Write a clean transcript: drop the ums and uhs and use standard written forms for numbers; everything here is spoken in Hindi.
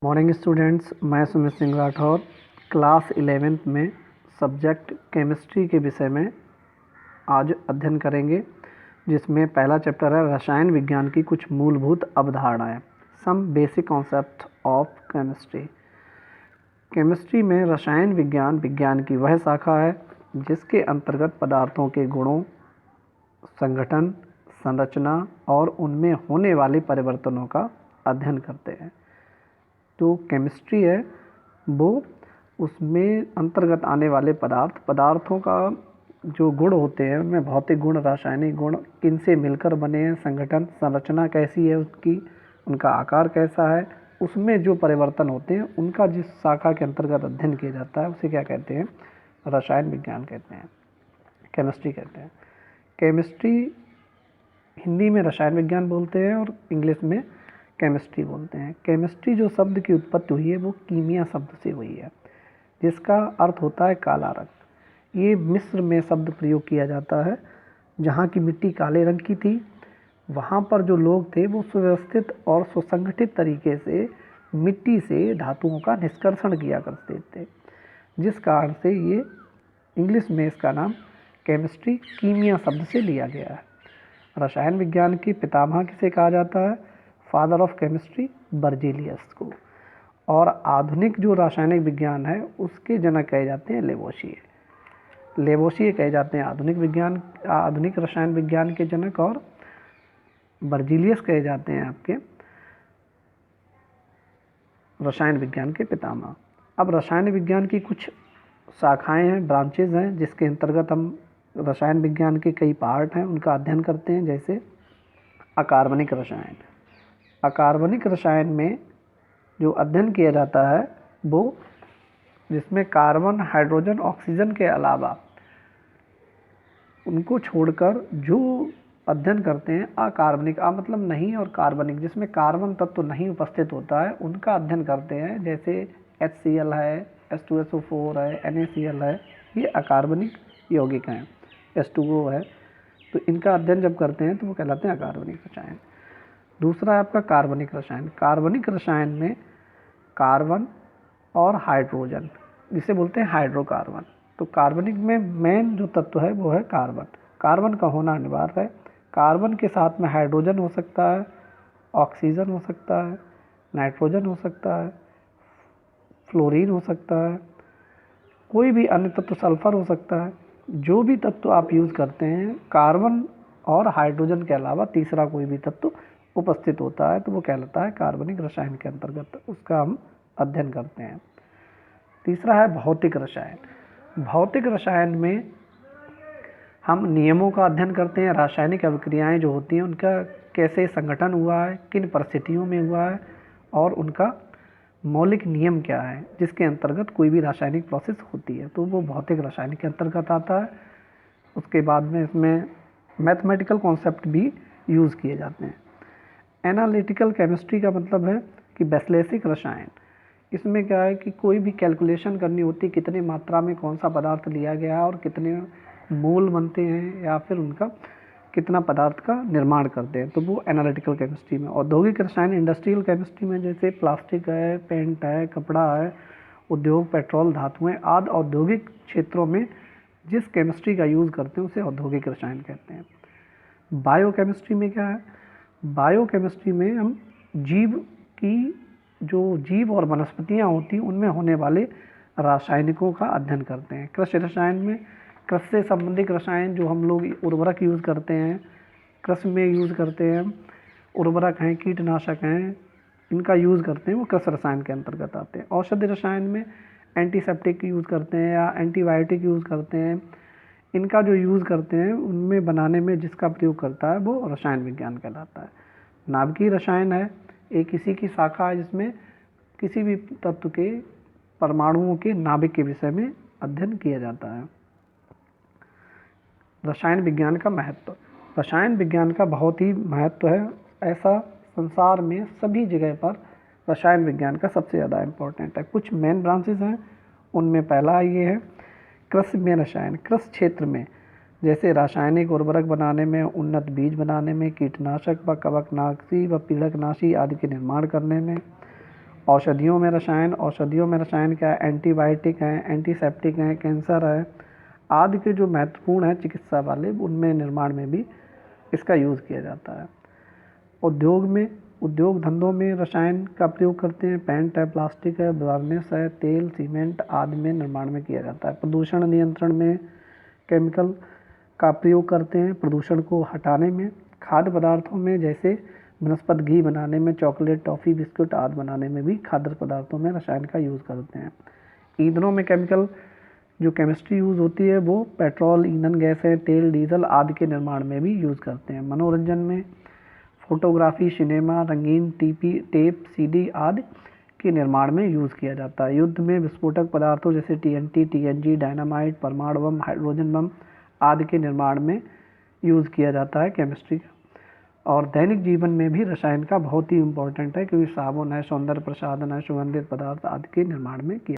मॉर्निंग स्टूडेंट्स, मैं सुमित सिंह राठौर क्लास 11th में सब्जेक्ट केमिस्ट्री के विषय में आज अध्ययन करेंगे, जिसमें पहला चैप्टर है रसायन विज्ञान की कुछ मूलभूत अवधारणाएं, some basic concept of chemistry. Chemistry में रसायन विज्ञान की वह शाखा है जिसके अंतर्गत पदार्थों के गुणों, संगठन, संरचना और उनमें होने वाले परिवर्तनों का अध्ययन करते हैं। जो केमिस्ट्री है वो उसमें अंतर्गत आने वाले पदार्थों का जो गुण होते हैं, उनमें भौतिक गुण, रासायनिक गुण किन से मिलकर बने हैं, संगठन, संरचना कैसी है उसकी, उनका आकार कैसा है, उसमें जो परिवर्तन होते हैं उनका जिस शाखा के अंतर्गत अध्ययन किया जाता है उसे क्या कहते हैं? रसायन विज्ञान कहते हैं, केमिस्ट्री कहते हैं। केमिस्ट्री हिंदी में रसायन विज्ञान बोलते हैं और इंग्लिश में केमिस्ट्री बोलते हैं। केमिस्ट्री जो शब्द की उत्पत्ति हुई है वो कीमिया शब्द से हुई है, जिसका अर्थ होता है काला रंग। ये मिस्र में शब्द प्रयोग किया जाता है। जहाँ की मिट्टी काले रंग की थी, वहाँ पर जो लोग थे वो सुव्यवस्थित और सुसंगठित तरीके से मिट्टी से धातुओं का निष्कर्षण किया करते थे, जिस कारण से ये इंग्लिश में इसका नाम केमिस्ट्री कीमिया शब्द से लिया गया है। रसायन विज्ञान की पितामह किसे कहा जाता है? फादर ऑफ केमिस्ट्री बर्जीलियस को। और आधुनिक जो रासायनिक विज्ञान है उसके जनक कहे जाते हैं लेवोसिए। लेवोसिए कहे जाते हैं आधुनिक रसायन विज्ञान के जनक, और बर्जीलियस कहे जाते हैं आपके रसायन विज्ञान के पितामह। अब रसायन विज्ञान की कुछ शाखाएं हैं, ब्रांचेज हैं, जिसके अंतर्गत हम रसायन विज्ञान के कई पार्ट हैं उनका अध्ययन करते हैं। जैसे अकार्बनिक रसायन। अकार्बनिक रसायन में जो अध्ययन किया जाता है वो जिसमें कार्बन, हाइड्रोजन, ऑक्सीजन के अलावा उनको छोड़कर जो अध्ययन करते हैं अकार्बनिक, मतलब नहीं, और कार्बनिक, जिसमें कार्बन तत्व नहीं उपस्थित होता है, उनका अध्ययन करते हैं। जैसे HCl है, H2SO4 है, NaCl है, ये अकार्बनिक यौगिक हैं। H2O है, तो इनका अध्ययन जब करते हैं तो वो कहलाते हैं अकार्बनिक रसायन। दूसरा है आपका कार्बनिक रसायन। कार्बनिक रसायन में कार्बन और हाइड्रोजन, जिसे बोलते हैं हाइड्रोकार्बन। तो कार्बनिक में मेन जो तत्व है वो है कार्बन। कार्बन का होना अनिवार्य है। कार्बन के साथ में हाइड्रोजन हो सकता है, ऑक्सीजन हो सकता है, नाइट्रोजन हो सकता है, फ्लोरीन हो सकता है, कोई भी अन्य तत्व, सल्फर हो सकता है। जो भी तत्व आप यूज़ करते हैं, कार्बन और हाइड्रोजन के अलावा तीसरा कोई भी तत्व उपस्थित होता है तो वो कहलाता है कार्बनिक रसायन के अंतर्गत, उसका हम अध्ययन करते हैं। तीसरा है भौतिक रसायन। भौतिक रसायन में हम नियमों का अध्ययन करते हैं। रासायनिक अभिक्रियाएं जो होती हैं उनका कैसे संगठन हुआ है, किन परिस्थितियों में हुआ है, और उनका मौलिक नियम क्या है जिसके अंतर्गत कोई भी रासायनिक प्रोसेस होती है, तो वो भौतिक रसायन के अंतर्गत आता है। उसके बाद में इसमें मैथमेटिकल कॉन्सेप्ट भी यूज़ किए जाते हैं। एनालिटिकल केमिस्ट्री का मतलब है कि वैश्लेषिक रसायन। इसमें क्या है कि कोई भी कैलकुलेशन करनी होती है, कितनी मात्रा में कौन सा पदार्थ लिया गया है और कितने मोल बनते हैं, या फिर उनका कितना पदार्थ का निर्माण करते हैं, तो वो एनालिटिकल केमिस्ट्री में। औद्योगिक रसायन इंडस्ट्रियल केमिस्ट्री में जैसे प्लास्टिक है, पेंट है, कपड़ा है, उद्योग, पेट्रोल, धातुएं आदि औद्योगिक क्षेत्रों में जिस केमिस्ट्री का यूज़ करते हैं उसे औद्योगिक रसायन कहते हैं। बायोकेमिस्ट्री में क्या है? बायोकेमिस्ट्री में हम जीव और वनस्पतियाँ होती हैं उनमें होने वाले रासायनिकों का अध्ययन करते हैं। कृषि रसायन में कृषि से संबंधित रसायन जो हम लोग उर्वरक यूज़ करते हैं, कृषि में यूज़ करते हैं, उर्वरक हैं, कीटनाशक हैं, इनका यूज़ करते हैं, वो कृषि रसायन के अंतर्गत आते हैं। औषधि रसायन में एंटीसेप्टिक यूज़ करते हैं या एंटीबायोटिक यूज़ करते हैं। इनका जो यूज़ करते हैं उनमें बनाने में जिसका प्रयोग करता है वो रसायन विज्ञान कहलाता है। नाभिकीय रसायन है, एक इसी की शाखा है जिसमें किसी भी तत्व के परमाणुओं के नाभिक के विषय में अध्ययन किया जाता है। रसायन विज्ञान का महत्व। रसायन विज्ञान का बहुत ही महत्व है। ऐसा संसार में सभी जगह पर रसायन विज्ञान का सबसे ज़्यादा इम्पोर्टेंट है। कुछ मेन ब्रांचेस हैं, उनमें पहला ये है कृषि में रसायन। कृषि क्षेत्र में जैसे रासायनिक उर्वरक बनाने में, उन्नत बीज बनाने में, कीटनाशक व कवकनाशी व पीड़कनाशी आदि के निर्माण करने में, औषधियों में रसायन क्या है, एंटीबायोटिक हैं, एंटीसेप्टिक हैं, कैंसर है आदि के जो महत्वपूर्ण हैं चिकित्सा वाले, उनमें निर्माण में भी इसका यूज़ किया जाता है। उद्योग धंधों में रसायन का प्रयोग करते हैं, पेंट है, प्लास्टिक है, वार्निश है, तेल, सीमेंट आदि में निर्माण में किया जाता है। प्रदूषण नियंत्रण में केमिकल का प्रयोग करते हैं, प्रदूषण को हटाने में। खाद्य पदार्थों में जैसे वनस्पति घी बनाने में, चॉकलेट, टॉफ़ी, बिस्कुट आदि बनाने में भी खाद्य पदार्थों में रसायन का यूज़ करते हैं। ईंधनों में जो केमिस्ट्री यूज़ होती है वो पेट्रोल, ईंधन गैस है, तेल, डीजल आदि के निर्माण में भी यूज़ करते हैं। मनोरंजन में फोटोग्राफी, सिनेमा, रंगीन टेप, सीडी आदि के निर्माण में यूज़ किया जाता है। युद्ध में विस्फोटक पदार्थों जैसे TNT, TNG, डायनामाइट, परमाणु बम, हाइड्रोजन बम आदि के निर्माण में यूज़ किया जाता है केमिस्ट्री का। और दैनिक जीवन में भी रसायन का बहुत ही इम्पोर्टेंट है, क्योंकि साबुन है, सौंदर्य प्रसाधन है, सुगंधित पदार्थ आदि के निर्माण में किया